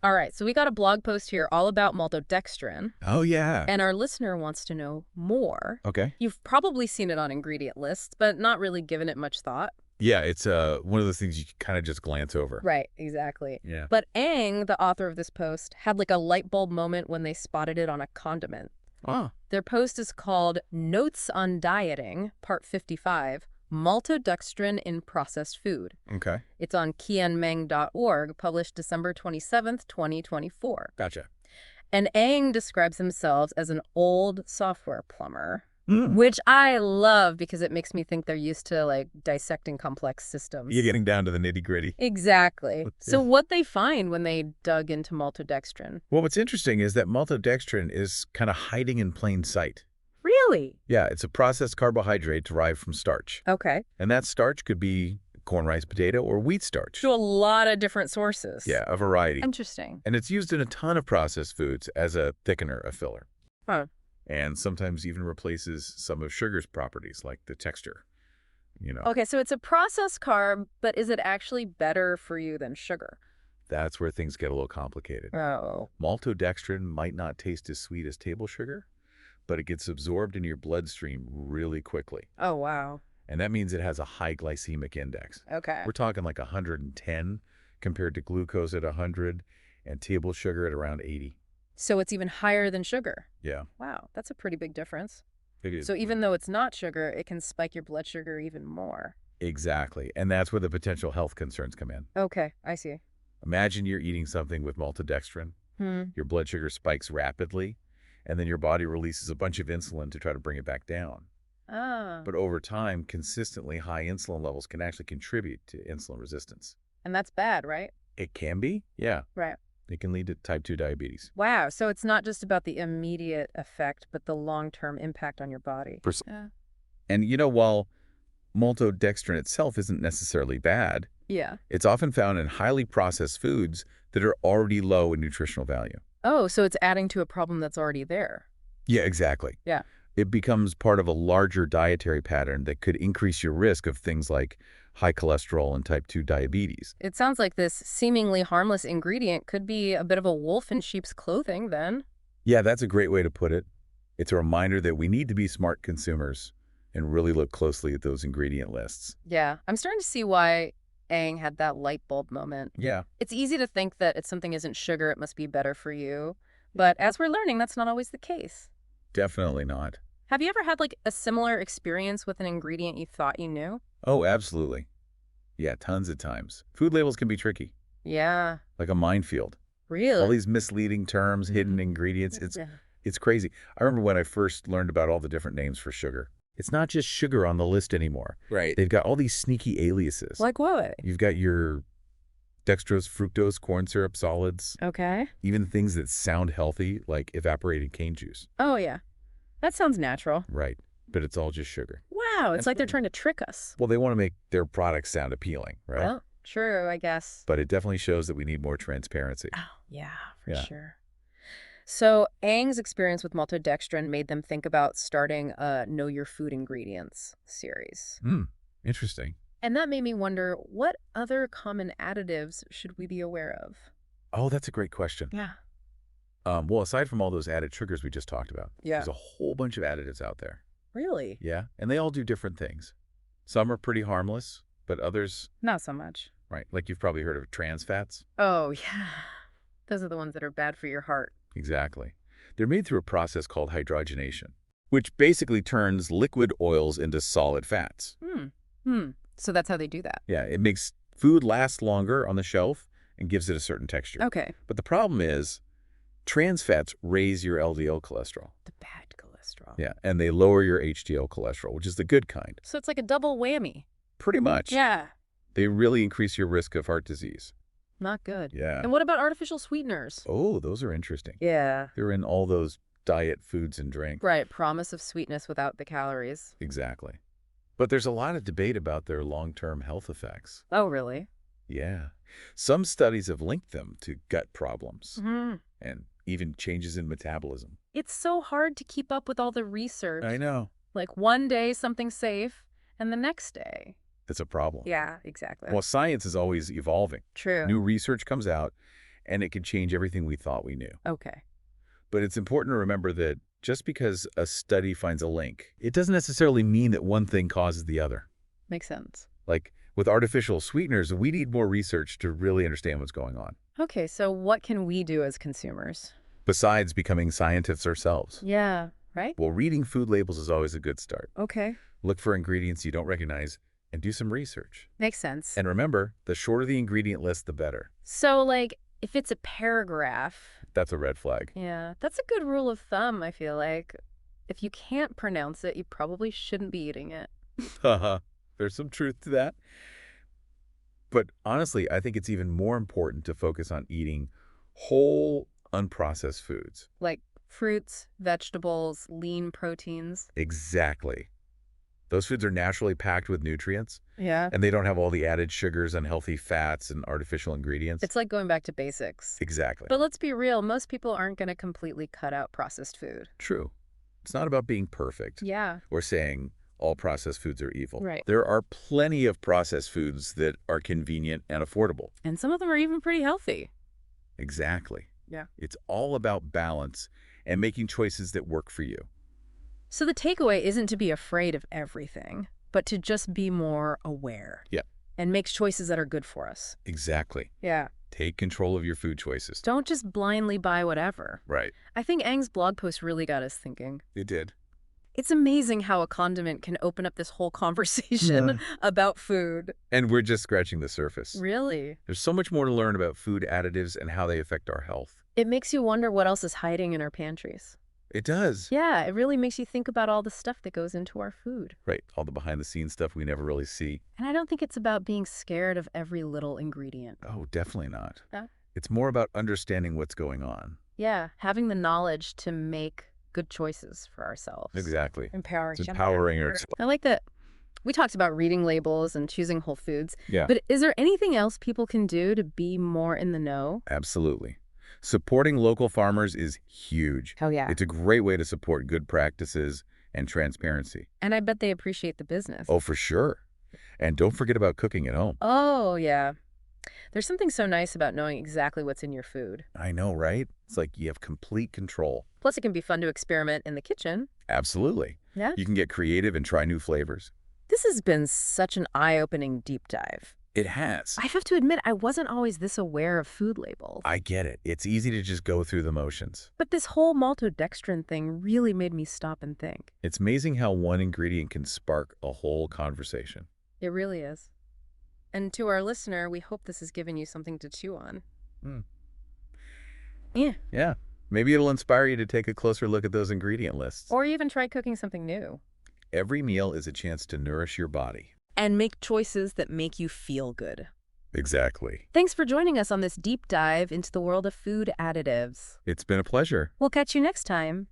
All right, so we got a blog post here all about maltodextrin, Oh, yeah. and our listener wants to know more. Okay. You've probably seen it on ingredient lists, but not really given it much thought. Yeah, it's one of those things you can kind of just glance over. Right, exactly. Yeah. But Aang, the author of this post, had like a light bulb moment when they spotted it on a condiment. Oh, Their post is called Notes on Dieting, Part 55, Maltodextrin in Processed Food. okay. It's on qianmeng.org, published December 27th, 2024. Gotcha. And Aang describes himself as an old software plumber, Mm. which I love because it makes me think they're used to like dissecting complex systems. You're getting down to the nitty-gritty. Exactly. Yeah. So what they find when they dug into maltodextrin? Well, what's interesting is that maltodextrin is kind of hiding in plain sight. Really? Yeah, it's a processed carbohydrate derived from starch. Okay. And that starch could be corn, rice, potato, or wheat starch. So a lot of different sources. Yeah, a variety. Interesting. And it's used in a ton of processed foods as a thickener, a filler. Huh. And sometimes even replaces some of sugar's properties, like the texture, Okay, so it's a processed carb, but is it actually better for you than sugar? That's where things get a little complicated. Oh. Maltodextrin might not taste as sweet as table sugar, but it gets absorbed into your bloodstream really quickly. Oh, wow. And that means it has a high glycemic index. Okay. We're talking like 110 compared to glucose at 100 and table sugar at around 80. So it's even higher than sugar. Yeah, Wow, that's a pretty big difference. it is. So even though it's not sugar, it can spike your blood sugar even more. Exactly. And that's where the potential health concerns come in. Okay, I see. Imagine you're eating something with maltodextrin. Your blood sugar spikes rapidly, and then your body releases a bunch of insulin to try to bring it back down. Ah. But over time, consistently high insulin levels can actually contribute to insulin resistance. And that's bad, right? It can be, yeah. Right. It can lead to type 2 diabetes. Wow, so it's not just about the immediate effect, but the long-term impact on your body. Yeah. And while maltodextrin itself isn't necessarily bad, Yeah. it's often found in highly processed foods that are already low in nutritional value. Oh, so it's adding to a problem that's already there. Yeah, exactly. Yeah. It becomes part of a larger dietary pattern that could increase your risk of things like high cholesterol and type 2 diabetes. It sounds like this seemingly harmless ingredient could be a bit of a wolf in sheep's clothing then. Yeah, that's a great way to put it. It's a reminder that we need to be smart consumers and really look closely at those ingredient lists. Yeah, I'm starting to see why Aang had that light bulb moment. Yeah. It's easy to think that if something isn't sugar, it must be better for you. But as we're learning, that's not always the case. Definitely not. Have you ever had like a similar experience with an ingredient you thought you knew? Oh, absolutely. Yeah, tons of times. Food labels can be tricky, Yeah, like a minefield. really? All these misleading terms, hidden ingredients, it's crazy. I remember when I first learned about all the different names for sugar. It's not just sugar on the list anymore. Right. They've got all these sneaky aliases. Like what? You've got your dextrose, fructose, corn syrup, solids, Okay. even things that sound healthy, like evaporated cane juice. Oh, yeah. That sounds natural. Right. But it's all just sugar. Wow, it's like they're trying to trick us. Well, they want to make their products sound appealing, right? Well, true, I guess. But it definitely shows that we need more transparency. Oh, yeah, for Yeah. sure. So Aang's experience with maltodextrin made them think about starting a Know Your Food Ingredients series. Interesting. And that made me wonder, what other common additives should we be aware of? Oh, that's a great question. Yeah. Well, aside from all those added sugars we just talked about, Yeah. there's a whole bunch of additives out there. Really? Yeah. And they all do different things. Some are pretty harmless, but others, Not so much. right, like you've probably heard of trans fats. Oh, yeah. Those are the ones that are bad for your heart. Exactly. They're made through a process called hydrogenation, which basically turns liquid oils into solid fats. So that's how they do that. Yeah, it makes food last longer on the shelf and gives it a certain texture. Okay. But the problem is trans fats raise your LDL cholesterol. The bad cholesterol. Yeah, and they lower your HDL cholesterol, which is the good kind. So it's like a double whammy. Pretty much. Yeah. They really increase your risk of heart disease. Not good. Yeah. And what about artificial sweeteners? Oh, those are interesting. Yeah. They're in all those diet foods and drinks. Right. Promise of sweetness without the calories. Exactly. But there's a lot of debate about their long-term health effects. Oh, really? Yeah. Some studies have linked them to gut problems Mm-hmm. and even changes in metabolism. It's so hard to keep up with all the research. I know. Like one day something's safe, and the next day. It's a problem. Yeah, exactly. Well, science is always evolving. True. New research comes out, and it can change everything we thought we knew. Okay. But it's important to remember that just because a study finds a link, it doesn't necessarily mean that one thing causes the other. Makes sense. Like with artificial sweeteners, we need more research to really understand what's going on, Okay, so what can we do as consumers? besides becoming scientists ourselves. Yeah, right? Well, reading food labels is always a good start. Okay. Look for ingredients you don't recognize and do some research. Makes sense. And remember, the shorter the ingredient list, the better. So, like, if it's a paragraph, That's a red flag. yeah, that's a good rule of thumb, I feel like. If you can't pronounce it, you probably shouldn't be eating it. Haha, there's some truth to that. But honestly, I think it's even more important to focus on eating whole, unprocessed foods. Like fruits, vegetables, lean proteins. Exactly. Those foods are naturally packed with nutrients, Yeah. and they don't have all the added sugars, unhealthy fats, and artificial ingredients. It's like going back to basics. Exactly. But let's be real, most people aren't going to completely cut out processed food. True. It's not about being perfect Yeah. or saying all processed foods are evil. Right. There are plenty of processed foods that are convenient and affordable. And some of them are even pretty healthy. Exactly. Yeah. It's all about balance and making choices that work for you. So the takeaway isn't to be afraid of everything, but to just be more aware. Yeah. And make choices that are good for us. Exactly. Yeah. Take control of your food choices. Don't just blindly buy whatever. Right. I think Aang's blog post really got us thinking. It did. It's amazing how a condiment can open up this whole conversation about food. And we're just scratching the surface. Really? There's so much more to learn about food additives and how they affect our health. It makes you wonder what else is hiding in our pantries. It does. Yeah, it really makes you think about all the stuff that goes into our food. Right. All the behind-the-scenes stuff we never really see. And I don't think it's about being scared of every little ingredient. Oh, definitely not. Yeah. It's more about understanding what's going on. Yeah, having the knowledge to make good choices for ourselves. Exactly. Empowering. It's empowering ourselves. I like that. We talked about reading labels and choosing whole foods. Yeah. But is there anything else people can do to be more in the know? Absolutely. Supporting local farmers is huge. Hell yeah. It's a great way to support good practices and transparency. And I bet they appreciate the business. Oh, for sure. And don't forget about cooking at home. Oh, yeah. There's something so nice about knowing exactly what's in your food. I know, right? It's like you have complete control. Plus, it can be fun to experiment in the kitchen. Absolutely. Yeah. You can get creative and try new flavors. This has been such an eye-opening deep dive. It has. I have to admit, I wasn't always this aware of food labels. I get it. It's easy to just go through the motions. But this whole maltodextrin thing really made me stop and think. It's amazing how one ingredient can spark a whole conversation. It really is. And to our listener, we hope this has given you something to chew on. Yeah. Yeah. Maybe it'll inspire you to take a closer look at those ingredient lists. Or even try cooking something new. Every meal is a chance to nourish your body. And make choices that make you feel good. Exactly. Thanks for joining us on this deep dive into the world of food additives. It's been a pleasure. We'll catch you next time.